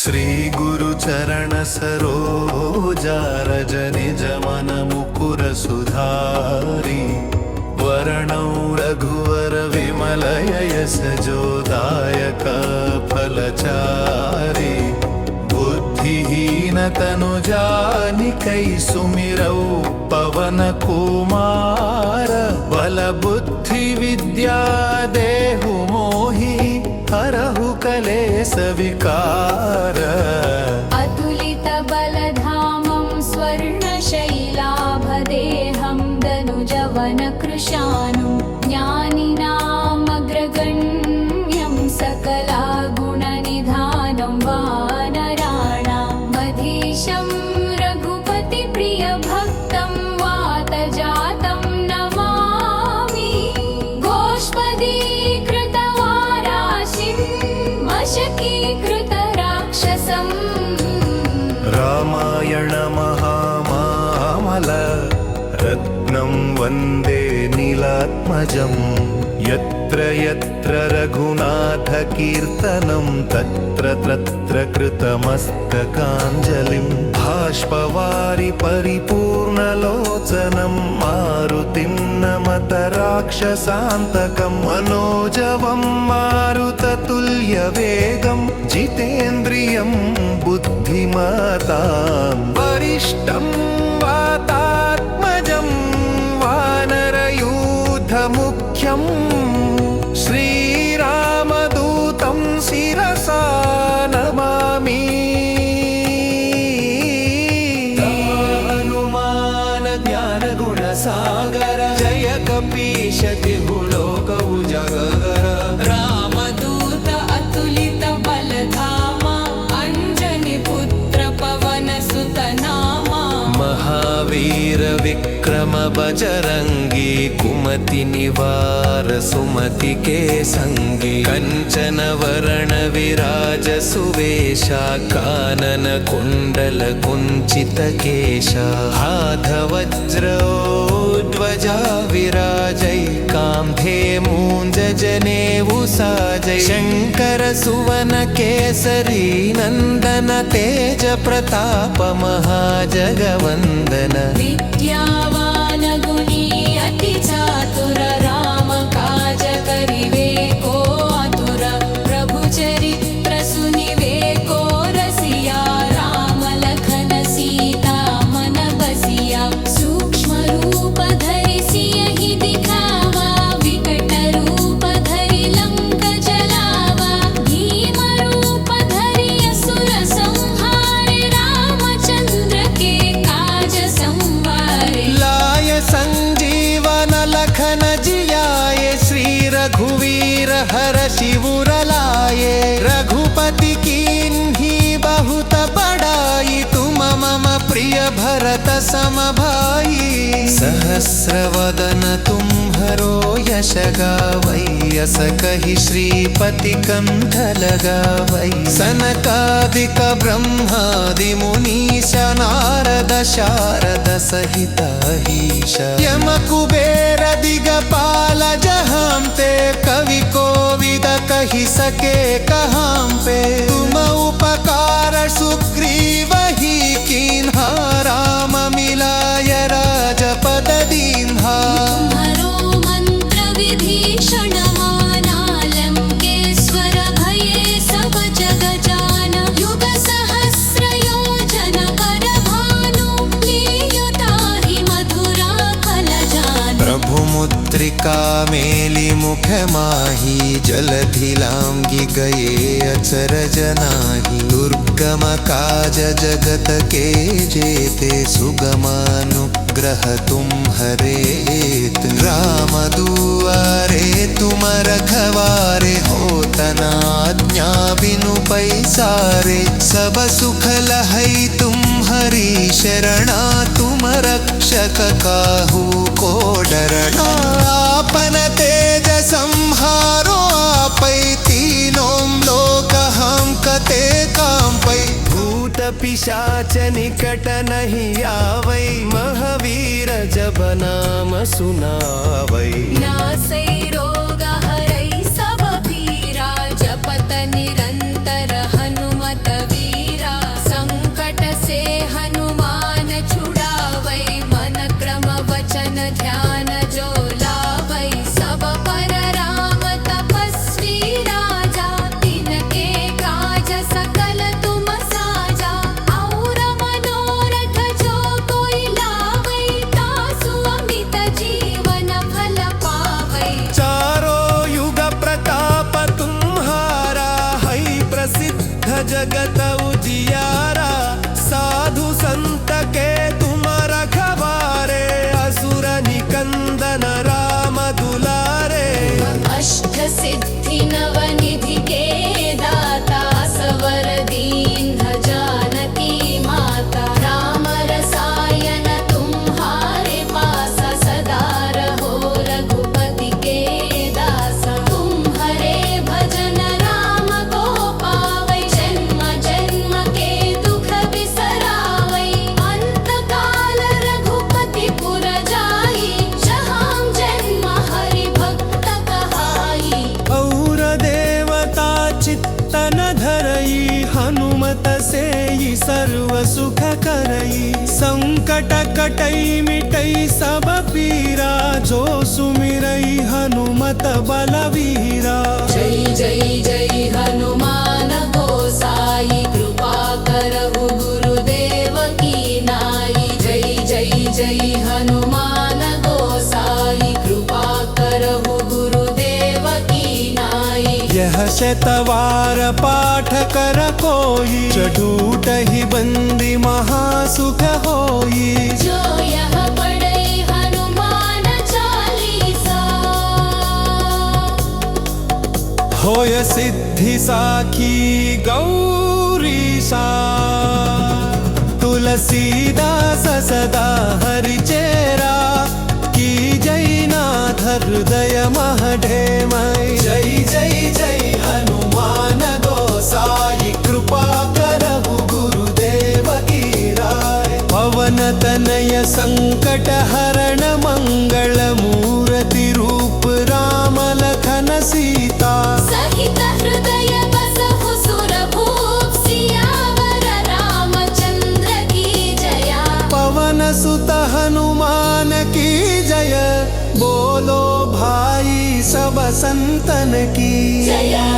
श्री गुरु चरण सरोजा रज निज मन मुकुर सुधारी वर्णौ रघुवर विमल यश जोदायक फलचारी बुद्धिहीन तनु जानिकै सुमिरौ पवन कुमार बल बुद्धि विद्या देहु मोहि हरहु कलेश विकार अतुलित बलधामं स्वर्णशैलाभदेहं दनुजवन कृशानु ज्ञानिनामग्रगण्यं सकलागुणनिधानं वानराणां मधीशं रघुपतिप्रियभक्तं वातजातं नमामि गोष्पदीकृतवाराशिं मशकीकृतराक्षसम् रामायण महामामल रत्नं वन्दे नीलात्मजं यत्र यत्र रघुनाथ कीर्तनं तत्र तत्र कृतमस्तकाञ्जलिं बाष्पवारि परिपूर्णलोचनं मारुतिं नमत राक्षसान्तकं मनोजवं मारुततुल्यवेगं जितेन्द्रियं बुद्धिमतां वरिष्ठं वातात्मजं वानरयूथमुख्यं श्रीरामदूतं शिरसा नमामि हनुमान ज्ञान गुणसागर जय कपीश तिहुलोक उजागर रामदूत अतुलित बलधामा अंजनी पुत्र पवन सुत नामा महावीर विक्रम बजरंगी कुमति निवार सुमति के संगी कंचन वरण विराज सुवेशा कानन कुंडल कुंचित केशा हाथ वज्र ध्वजा विराजै कांधे मूंज जनेऊ साजै शंकर सुवन केसरी नंदन तेज प्रताप महाजगवंदन विद्यावान गुणी अति चातुर राम काज करिवे को आतुर प्रभु चरित्र सुनिवे को रसिया राम लखन सीता मन बसिया सूक्ष्म रूप धरि सियहि दिखावा विकट रूप धरि लंक जलावा भीम रूप धरि असुर संहारे रामचंद्र के काज संवारे लाय संजीवन लखन जियाए श्री रघुवीर हर शिवर लाए रघुपति कीन्ही बहुत बड़ाई तुम मम प्रिय भरत सम भाई सहस्र वदन तुम्हरो यश गावै यस कहि श्रीपति कंठ लगावै सनकादिक ब्रह्मादि मुनीश नारद शारद सहित अहीश यम कुबेर दिगपाल जहाँ ते कवि कोविद कहि सके कहाँ पे तुम उपकार सुग्रीव ही कीन्हा राम मिलाय राजपद दीन्हा तुम्हरो मंत्र विभीषण माना लंकेश्वर भये सब जग जाना युग सहस्र योजन पर भानु लील्युताहि मधुरा फल जान प्रभु मुद्रिका मेली मुख माही जलधि लांघि गए अचरज नाही दुर्गम काज जगत के जेते सुगमानुग्रह तुम्हरे राम दुआरे तुम रखवारे होत न आज्ञा बिनु पैसारे सब सुख लहै तुम्हरी शरणा तुम रक्षक काहू को डरना आपन तेज संहारो आपै तीनों लोक हम कते काम पै भूत पिशाच निकट नहीं आवै महावीर जब नाम सुनावै नासै रोग हरै सब पीरा जपत निरंतर हनुमत वीर जगत उजियारा, साधु संत के तुम रखवारे, असुर निकंदन राम दुलारे। अष्ट सिद्धि नवनिधि के दाता, सवर दीन जानकी माता। राम रसायन तुम्हारे पासा, सदा रहो रघुपति के दासा। तुम्हारे भजन राम को पावै, जन्म जन्म के दुख बिसरावै। अंत काल रघुपति पुर जाई, जहाँ जन्म हरि भक्त कहाई। और देवता चित्तन धरई, हनुमत से ही सर्व सुख करई। संकट कटई मिटई सब पीरा, जो सुमिरई हनुमत बलवीरा। जय जय जय हनुमान गोसाई, कृपा करहु गुरुदेव की नाई। जय जय जय हनुमान गोसाई, कृपा करहु गुरुदेव की नाई। यह शतवार पाठ कर कोई, चढ़ूट ही बंदी महासुख होई। जो यह पढ़े हनुमान चालीसा, होय सिद्धि साखी गौरीशा। तुलसीदास सदा हरिचेरा, की जय नाथ हृदय महढेमय। जय जय जय हनुमान गोसाई, कृपा करहु गुरुदेव की राय। पवन तनय संकट हरण, मंगल मूर्ति रूप राम लखन सीता। सहित हृदय बसहु सुरभूप, सियावर रामचंद्र की जया। पवन सुत हनुमान की जय, बोलो भाई सब संतन की जया।